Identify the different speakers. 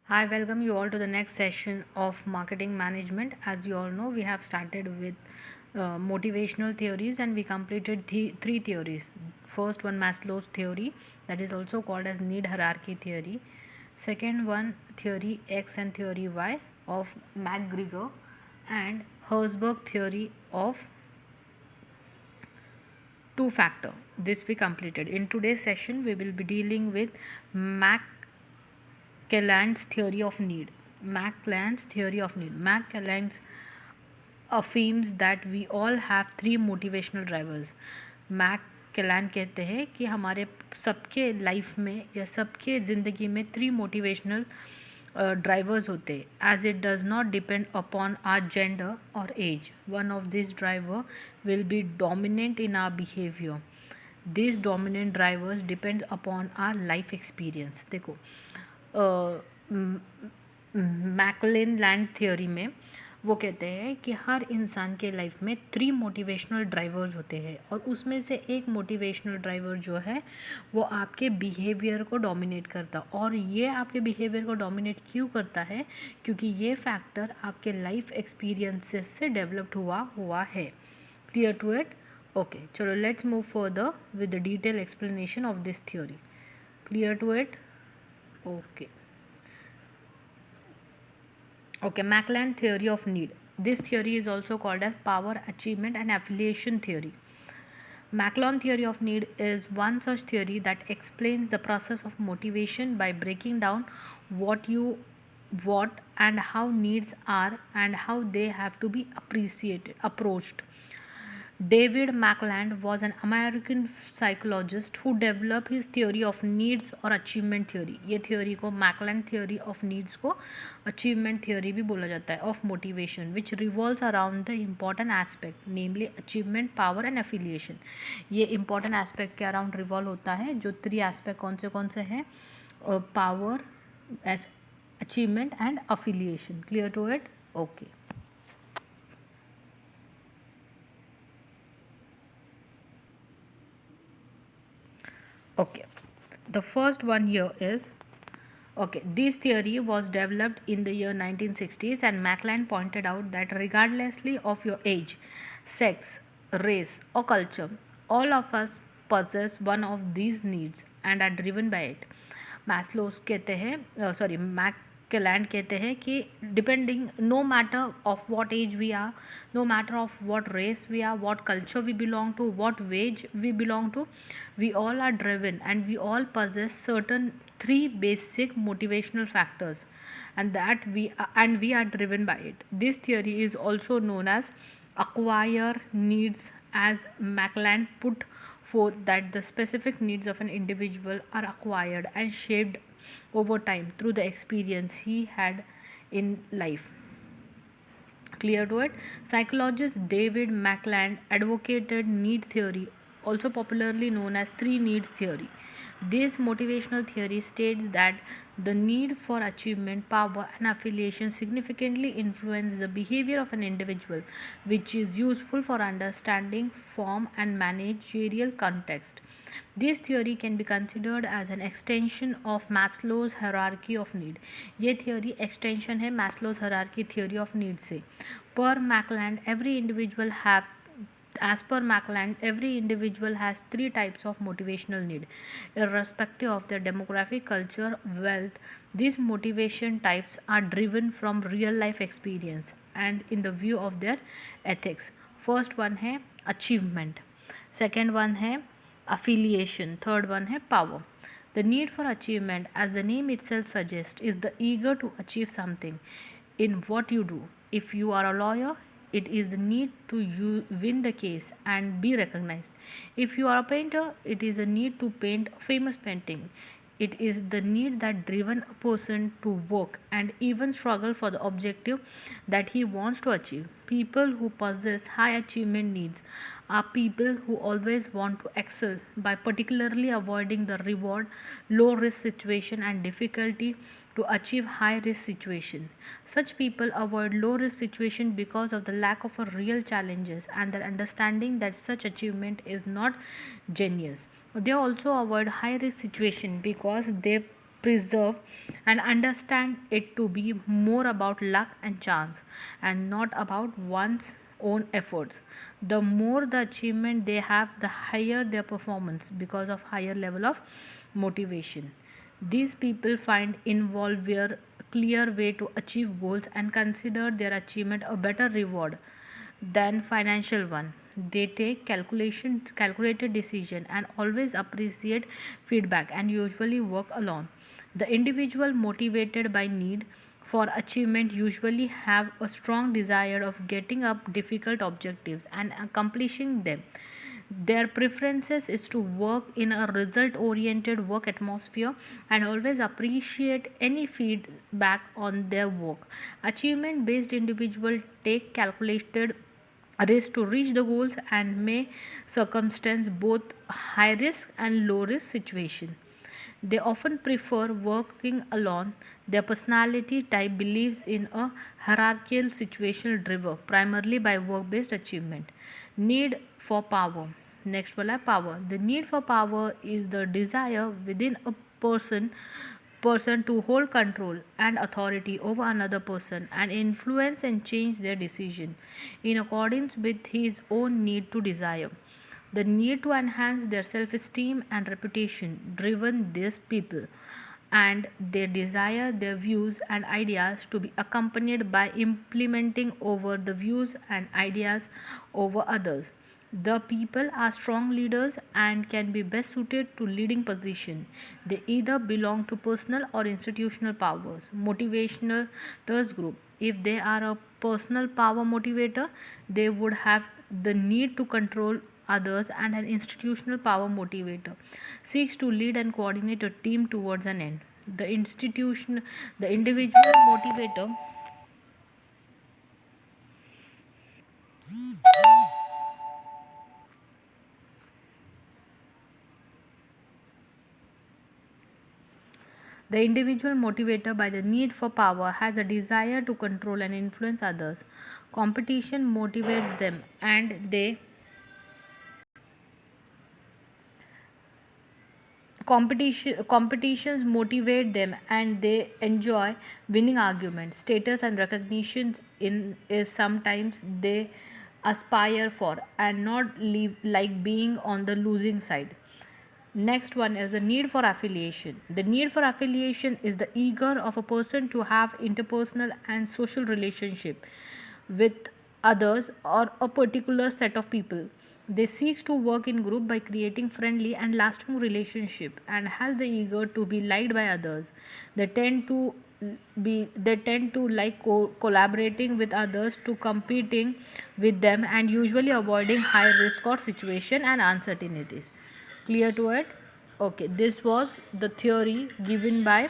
Speaker 1: Hi, welcome you all to the next session of marketing management. As you all know, we have started with motivational theories and we completed three theories. First one, Maslow's theory, that is also called as need hierarchy theory. Second one, theory X and theory Y of McGregor, and Herzberg theory of two factor. This we completed. In today's session, we will be dealing with McClelland's theory of need. McClelland's theory of need. McClelland affirms that we all have three motivational drivers. मैककेलान कहते हैं कि हमारे सबके life में या सबके ज़िंदगी में थ्री मोटिवेशनल ड्राइवर्स होते हैं as it does not depend upon our gender और age. One of this driver will be dominant in our behaviour. This dominant drivers depend upon our life experience. देखो, McClelland theory में वो कहते हैं कि हर इंसान के लाइफ में थ्री मोटिवेशनल ड्राइवर्स होते हैं और उसमें से एक मोटिवेशनल ड्राइवर जो है वो आपके बिहेवियर को डोमिनेट करता. और ये आपके बिहेवियर को डोमिनेट क्यों करता है? क्योंकि ये फैक्टर आपके लाइफ एक्सपीरियंसेस से डेवलप्ड हुआ है. Clear to it? ओके, चलो let's move further with the detail explanation of this theory. Clear to it? Okay. Okay, McClelland theory of need. This theory is also called as power, achievement and affiliation theory. McClelland theory of need is one such theory that explains the process of motivation by breaking down what and how needs are and how they have to be approached. David McClelland was an American psychologist who developed his theory of needs और achievement theory. ये theory को McClelland theory of needs को achievement theory भी बोला जाता है of motivation, which revolves around the important aspect, namely achievement, power and affiliation. ये important aspect के around revolve होता है. जो three aspect कौन से हैं? Power, achievement and affiliation. Clear to it? Okay. Okay, the first one here is, okay, this theory was developed in the year 1960s and McClelland pointed out that regardlessly of your age, sex, race or culture, all of us possess one of these needs and are driven by it. Maslow's कहते हैं McClelland कहते हैं कि depending no matter of what age we are, no matter of what race we are, what culture we belong to, what ways we belong to, we all are driven and we all possess certain three basic motivational factors and we are driven by it. This theory is also known as acquire needs, as McClelland put forth that the specific needs of an individual are acquired and shaped over time through the experience he had in life. Clear to it? Psychologist David McClelland advocated need theory, also popularly known as three needs theory. This motivational theory states that the need for achievement, power, and affiliation significantly influence the behavior of an individual, which is useful for understanding, form, and managerial context. This theory can be considered as an extension of Maslow's hierarchy of need. ये theory extension है Maslow's hierarchy theory of need से. Per McClelland, as per McClelland, every individual has three types of motivational need, irrespective of their demographic, culture, wealth. These motivation types are driven from real life experience and in the view of their ethics. First one है achievement, second one है affiliation, third one है power. The need for achievement, as the name itself suggests, is the eager to achieve something in what you do. If you are a lawyer, it is the need to win the case and be recognized. If you are a painter, it is a need to paint a famous painting. It is the need that driven a person to work and even struggle for the objective that he wants to achieve. People who possess high achievement needs are people who always want to excel by particularly avoiding the reward, low risk situation and difficulty to achieve high risk situation. Such people avoid low risk situation because of the lack of a real challenges and their understanding that such achievement is not genius. They also avoid high risk situation because they preserve and understand it to be more about luck and chance and not about one's own efforts. The more the achievement they have, the higher their performance because of higher level of motivation. These people find involve a clear way to achieve goals and consider their achievement a better reward than financial one. They take calculated decision and always appreciate feedback and usually work alone. The individual motivated by need for achievement usually have a strong desire of getting up difficult objectives and accomplishing them. Their preferences is to work in a result oriented work atmosphere and always appreciate any feedback on their work. Achievement based individuals take calculated risk to reach the goals and may circumstance both high risk and low risk situation. They often prefer working alone. Their personality type believes in a hierarchical situational driven primarily by work based achievement. Need for power. Next one, power. The need for power is the desire within a person to hold control and authority over another person and influence and change their decision in accordance with his own need to desire. The need to enhance their self-esteem and reputation driven these people and they desire their views and ideas to be accompanied by implementing over the views and ideas over others. The people are strong leaders and can be best suited to leading position. They either belong to personal or institutional powers. Motivators group. If they are a personal power motivator, they would have the need to control others, and an institutional power motivator seeks to lead and coordinate a team towards an end. The individual motivator The individual motivator by the need for power has a desire to control and influence others. Competition motivates them and they competitions motivate them and they enjoy winning arguments. Status and recognition in is sometimes they aspire for and not leave, like being on the losing side. Next one is the need for affiliation. The need for affiliation is the eager of a person to have interpersonal and social relationship with others or a particular set of people. They seek to work in group by creating friendly and lasting relationship and has the eager to be liked by others. They tend to like collaborating with others to competing with them and usually avoiding high risk or situation and uncertainties. Clear to it? Okay, this was the theory given by